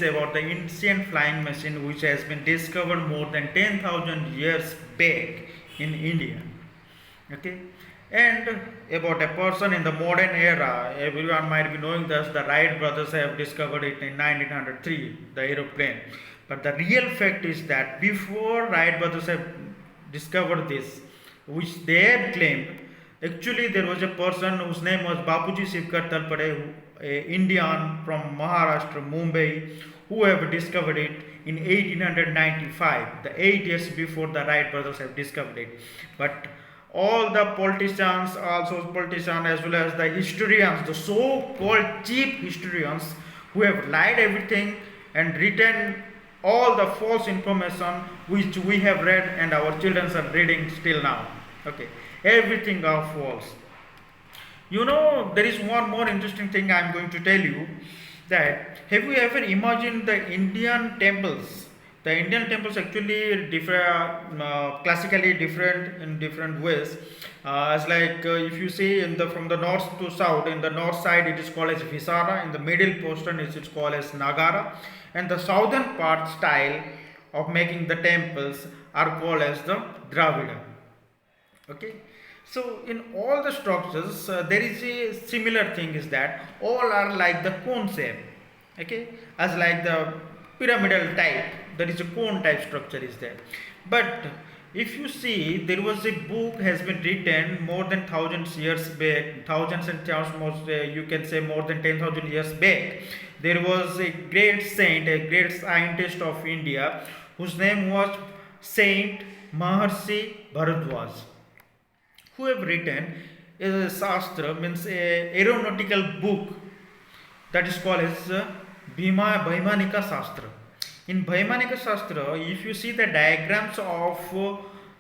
is about the ancient flying machine which has been discovered more than 10,000 years back in India. Okay, and about a person in the modern era, everyone might be knowing this. The Wright brothers have discovered it in 1903, the aeroplane. But the real fact is that before Wright brothers have discovered this, which they have claimed, actually there was a person whose name was Bapuji Sivkar Talpade, a Indian from Maharashtra, Mumbai, who have discovered it in 1895, the 8 years before the Wright brothers have discovered it. But all the politicians, also politicians as well as the historians, the so-called cheap historians who have lied everything and written all the false information which we have read and our children are reading still now. Okay, everything are false. There is one more interesting thing I am going to tell you, that have you ever imagined the Indian temples? The Indian temples actually differ, classically different in different ways. As like if you see in the from the north to south, in the north side it is called as Visara, in the middle portion it is called as Nagara, and the southern part style of making the temples are called as the Dravida. Okay, so in all the structures there is a similar thing, is that all are like the cone shape. Okay, as like the pyramidal type, there is a cone type structure is there. But if you see, there was a book has been written more than thousands years back, thousands and thousands, most you can say more than 10,000 years back. There was a great saint, a great scientist of India, whose name was Saint Maharshi Bharadwaj, who have written a Shastra, means a aeronautical book, that is called as Bhaimanika Shastra. In Bhaimanika Shastra, if you see the diagrams of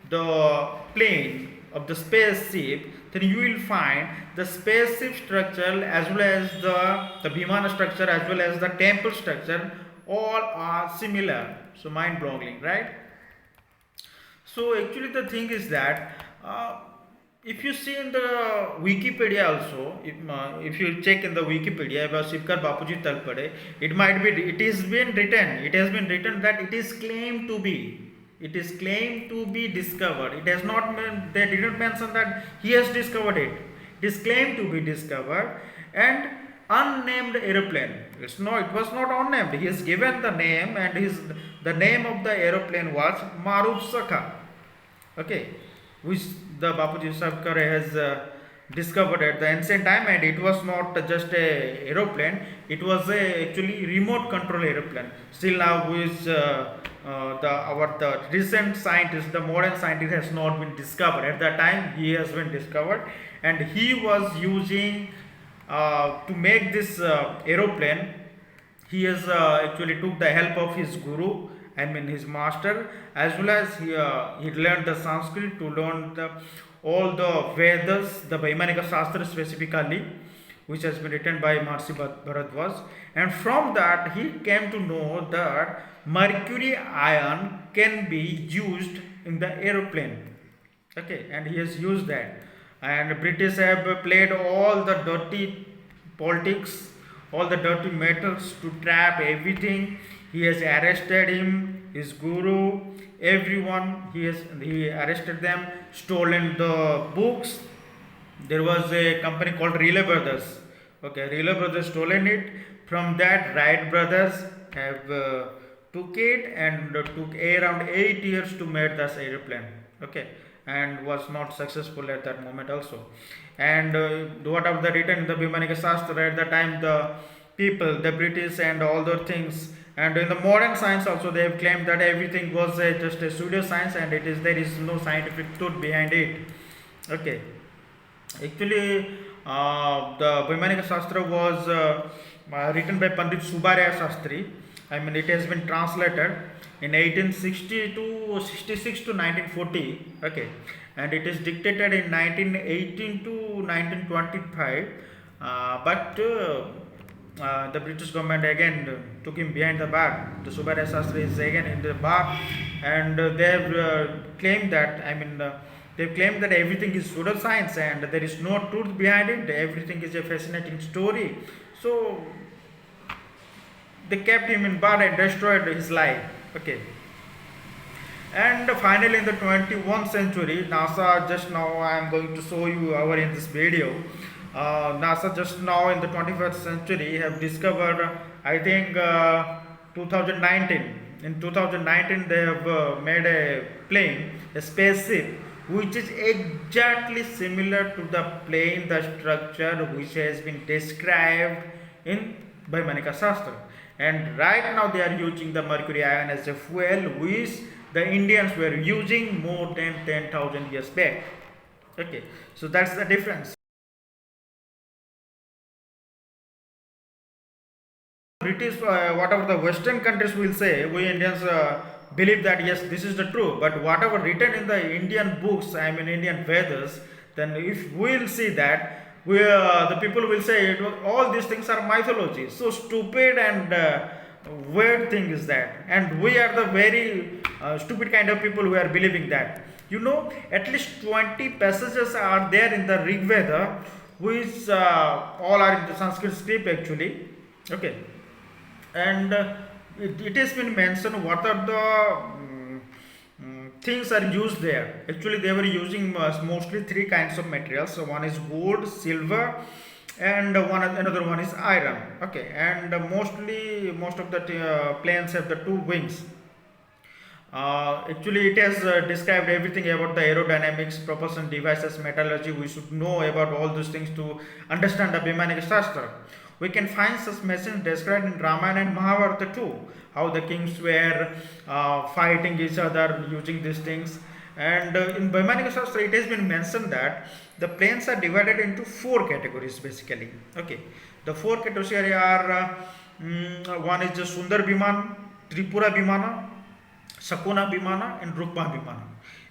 the plane of the spaceship, then you will find the spaceship structure as well as the Bhimana structure as well as the temple structure, all are similar. So mind blowing, right? So actually the thing is that if you see in the Wikipedia also, if you check in the Wikipedia about Sivkar Bapuji Talpade, it has been written that it is claimed to be discovered. It has not meant, they didn't mention that he has discovered it. It is claimed to be discovered, and unnamed aeroplane. It was not unnamed. He has given the name, and the name of the aeroplane was Maruf Sakha. Okay, which the Bapuji Sivkar has discovered at the ancient time, and it was not just a aeroplane, it was a actually remote control aeroplane. Still now, which the recent scientist, the modern scientist, has not been discovered. At that time, he has been discovered, and he was using to make this aeroplane. He has actually took the help of his guru, I mean his master, as well as he learned the Sanskrit to learn all the Vedas, the Bhaimanika Shastra specifically, which has been written by Maharshi Bharadwaj. And from that he came to know that mercury ion can be used in the aeroplane. Okay, and he has used that. And British have played all the dirty politics, all the dirty methods to trap everything. He has arrested him, his guru, everyone. He arrested them, stolen the books. There was a company called Relay Brothers. Okay, Relay Brothers stolen it. From that, Wright Brothers have took it and took around 8 years to make this airplane. Okay, and was not successful at that moment also. And what of the written in the Bhaimanika Shastra at the time, the people, the British and all those things, and in the modern science also they have claimed that everything was just a pseudo science, and there is no scientific truth behind it. Okay, actually the Bhaimanika Shastra was written by Pandit Subbaraya Shastri. I mean, it has been translated in 1860 to 66 to 1940. Okay, and it is dictated in 1918 to 1925. But the British government again took him behind the bar. The Subbaraya Shastri is again in the bar, and they have claimed that, they've claimed that everything is pseudoscience and there is no truth behind it. Everything is a fascinating story. So they kept him in bar and destroyed his life. Okay. And finally, in the 21st century, NASA just now I am going to show you over in this video. NASA just now in the 21st century have discovered, I think, 2019. In 2019, they have made a plane, a spaceship, which is exactly similar to the plane, the structure which has been described in Vaimanika Shastra. And right now they are using the mercury ion as a fuel, which the Indians were using more than 10,000 years back. Okay, so that's the difference. British, whatever the Western countries will say, we Indians believe that yes, this is the true. But whatever written in the Indian books, I mean Indian Vedas, then if we will see that, the people will say all these things are mythology. So stupid and weird thing is that, and we are the very stupid kind of people who are believing that. You know, at least 20 passages are there in the Rig Veda, which all are in the Sanskrit script actually. Okay, and it has been mentioned what are the things are used there. Actually they were using mostly three kinds of materials. So one is gold, silver, and another one is iron. Okay, and mostly most of the planes have the two wings. Actually, it has described everything about the aerodynamics, propulsion devices, metallurgy. We should know about all those things to understand the Vaimanika Shastra. We can find such machines described in Ramayana and Mahabharata too. How the kings were fighting each other using these things. And in Vaimanika Shastra, it has been mentioned that the planes are divided into four categories basically. Okay, the four categories are one is the Sundar Viman, Tripura Vimana, Sakuna Vimana and Rukma Vimana.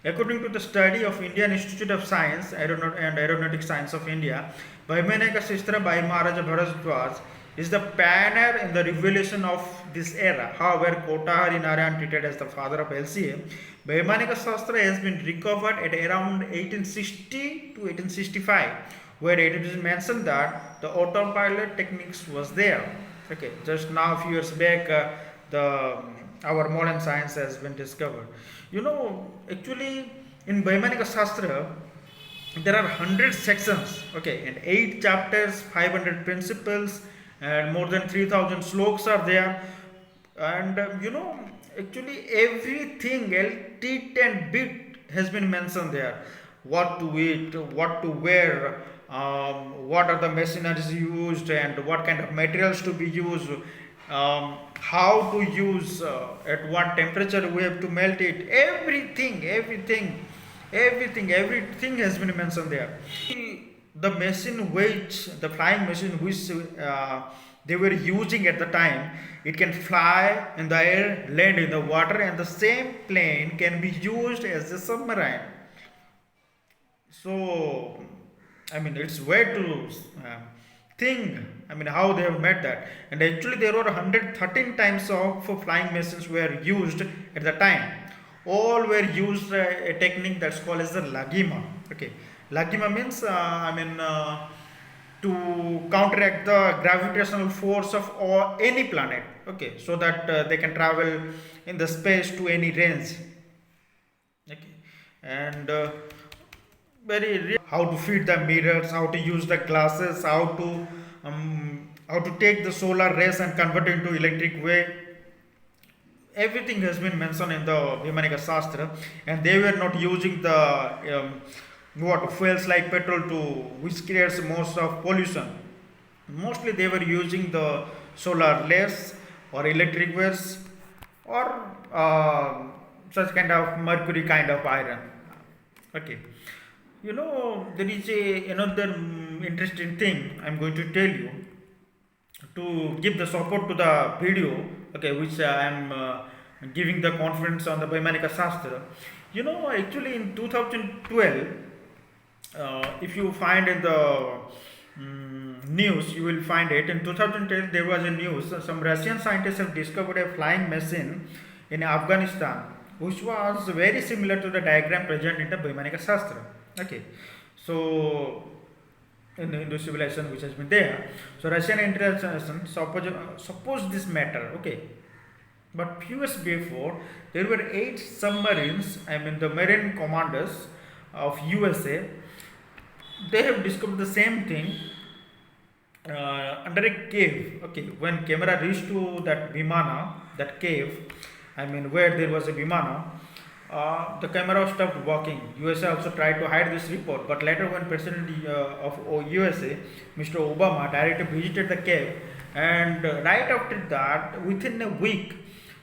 According to the study of Indian Institute of Science and Aeronautic Science of India, Vaimanika Shastra by Maharaja Bharadwaj is the pioneer in the revelation of this era. However, Kotahari Narayan, treated as the father of LCA, Vaimanika Shastra has been recovered at around 1860 to 1865, where it is mentioned that the autopilot techniques was there. Okay, just now a few years back, the our modern science has been discovered. You know, actually in Vaimanika Shastra there are 100 sections, okay, and 8 chapters, 500 principles, and more than 3000 sloks are there. And you know, actually everything, tit and bit has been mentioned there. What to eat, what to wear, what are the machineries used, and what kind of materials to be used, how to use, at what temperature we have to melt it. Everything has been mentioned there. The machine which, the flying machine which they were using at the time, it can fly in the air, land in the water, and the same plane can be used as a submarine. So, I mean, it's way to think. I mean, how they have made that. And actually, there were 113 types of flying machines were used at the time. All were used a technique that's called as the lagima. Okay, lagima means to counteract the gravitational force of any planet. Okay, so that they can travel in the space to any range. Okay, and how to fit the mirrors, how to use the glasses, how to take the solar rays and convert it into electric wave. Everything has been mentioned in the Vaimanika Shastra, and they were not using the what fuels like petrol to which creates most of pollution. Mostly they were using the solar rays or electric waves or such kind of mercury kind of iron. Okay, you know, there is another interesting thing I'm going to tell you to give the support to the video, okay, which I am giving the conference on the Vaimanika Shastra. You know, actually in 2012, if you find in the news, you will find it. In 2010, there was a news. Some Russian scientists have discovered a flying machine in Afghanistan, which was very similar to the diagram present in the Vaimanika Shastra. Okay, so in the Hindu civilization which has been there. So Russian intelligence suppose this matter. Okay, but few years before, there were 8 submarines. I mean, the marine commanders of USA. They have discovered the same thing under a cave. Okay, when camera reached to that Vimana, that cave, I mean, where there was a Vimana, the camera stopped working. USA also tried to hide this report, but later, when President of USA, Mr. Obama, directly visited the cave, and right after that, within a week,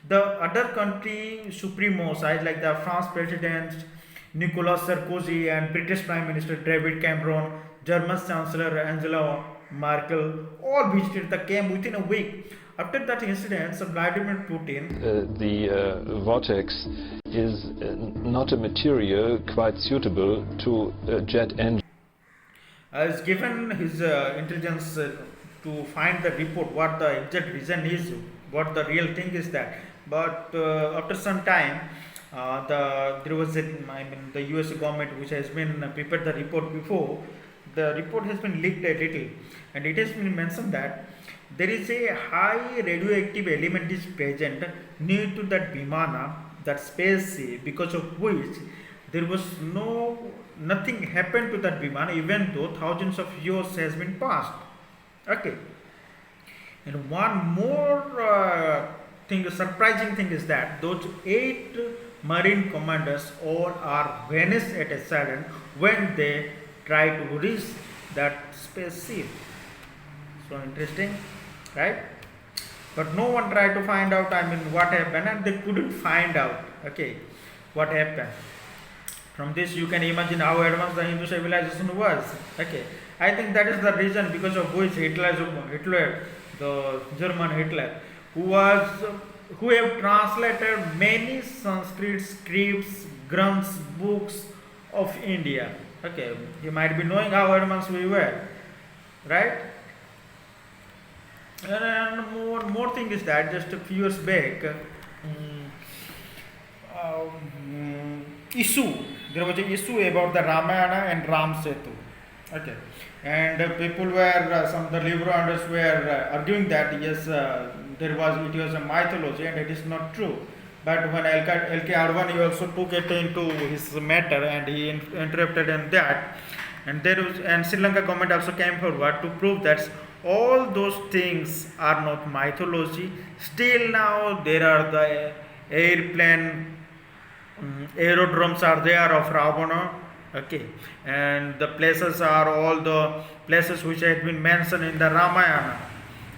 the other country supremos, like the France President Nicolas Sarkozy and British Prime Minister David Cameron, German Chancellor Angela Merkel, all visited the camp within a week. After that incident, Vladimir Putin, the vortex is not a material quite suitable to jet engine. has given his intelligence to find the report, what the exact reason is, what the real thing is that. But after some time, there was the US government which has been prepared the report before. The report has been leaked a little, and it has been mentioned that there is a high radioactive element is present near to that Vimana, that spaceship, because of which there was nothing happened to that Vimana, even though thousands of years has been passed. Okay, and one more surprising thing is that those 8 marine commanders all are vanished at a sudden when they try to reach that spaceship. So interesting, right? But no one tried to find out, what happened, and they couldn't find out, okay, what happened. From this, you can imagine how advanced the Hindu civilization was. Okay, I think that is the reason because of which Hitler, the German Hitler, who have translated many Sanskrit scripts, grunts, books of India. Okay, you might be knowing how advanced we were, right? And more thing is that just a few years back, issue there was an issue about the Ramayana and Ram Setu. Okay, and people were some the liberals were arguing that yes, it was a mythology and it is not true. But when L.K. Advani also took it into his matter and he interrupted in that, and Sri Lanka government also came forward to prove that all those things are not mythology. Still now there are the airplane, aerodromes are there of Ravana. Okay, and the places are all the places which had been mentioned in the Ramayana.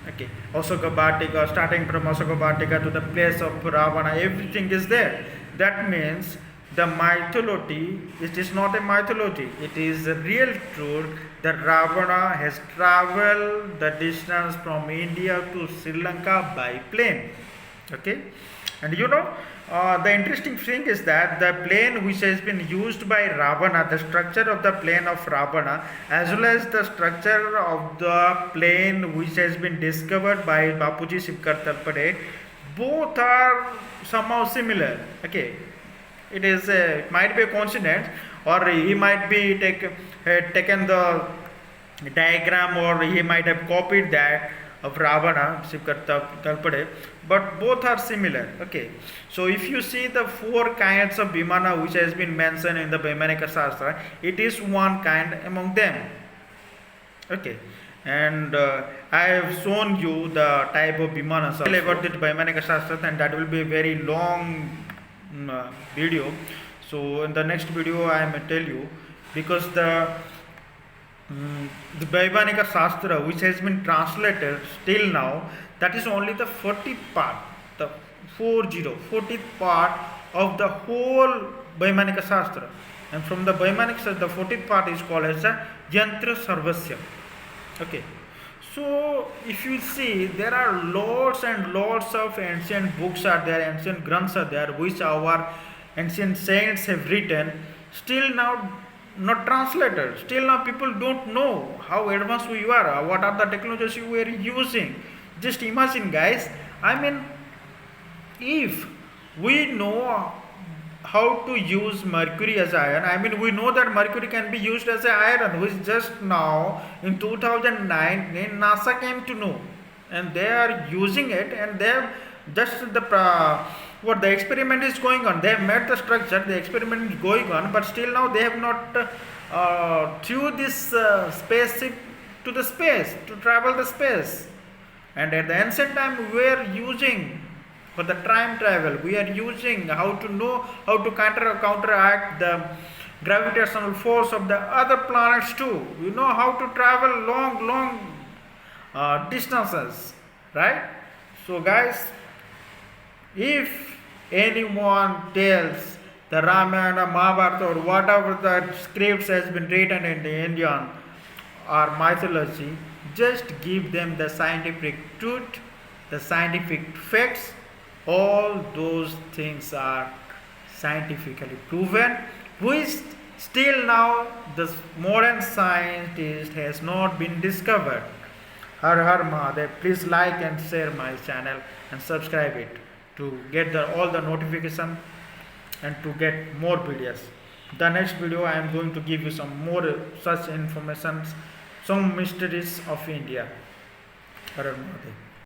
Okay, Asoka Bhatika, starting from Asoka Bhatika to the place of Ravana, everything is there. That means the mythology, it is not a mythology, it is a real truth that Ravana has traveled the distance from India to Sri Lanka by plane. Okay, and the interesting thing is that the plane which has been used by Ravana, the structure of the plane of Ravana, as well as the structure of the plane which has been discovered by Bapuji Sivkar Talpade, both are somehow similar. Okay, it might be a coincidence, or he might be taken the diagram, or he might have copied that of Ravana, Sivkar Talpade, but both are similar. Okay, so if you see the 4 kinds of Vimana which has been mentioned in the Vaimanika Shastra, it is one kind among them. Okay, and I have shown you the type of Vimanas about the Vaimanika Shastra, and that will be a very long video. So in the next video I may tell you, because the Vaimanika Shastra which has been translated till now, that is only the 40th part, the 40th part of the whole Vaimanika Shastra. And from the Vaimanika Shastra, the 40th part is called as the Yantra Sarvasya. Okay, so if you see, there are lots and lots of ancient books are there, ancient grunts are there, which our ancient saints have written, still now not translated. Still now people don't know how advanced we are, what are the technologies we are using. Just imagine, guys, if we know how to use mercury as iron. I mean, we know that mercury can be used as a iron, which just now in 2009 NASA came to know, and they are using it, and they have just what the experiment is going on. They have made the structure, the experiment is going on, but still now they have not threw this spaceship to the space to travel the space. And at the ancient time, we were using for the time travel, we are using how to know how to counteract the gravitational force of the other planets too. We know how to travel long distances, right? So guys, if anyone tells the Ramayana, Mahabharata, or whatever the scripts has been written in the Indian or mythology, just give them the scientific truth, the scientific facts. All those things are scientifically proven, which still now the modern scientist has not been discovered. Har Har Mahadev. Please like and share my channel and subscribe it to get all the notification and to get more videos. The next video I am going to give you some more such information, some mysteries of India. Har Har Mahadev.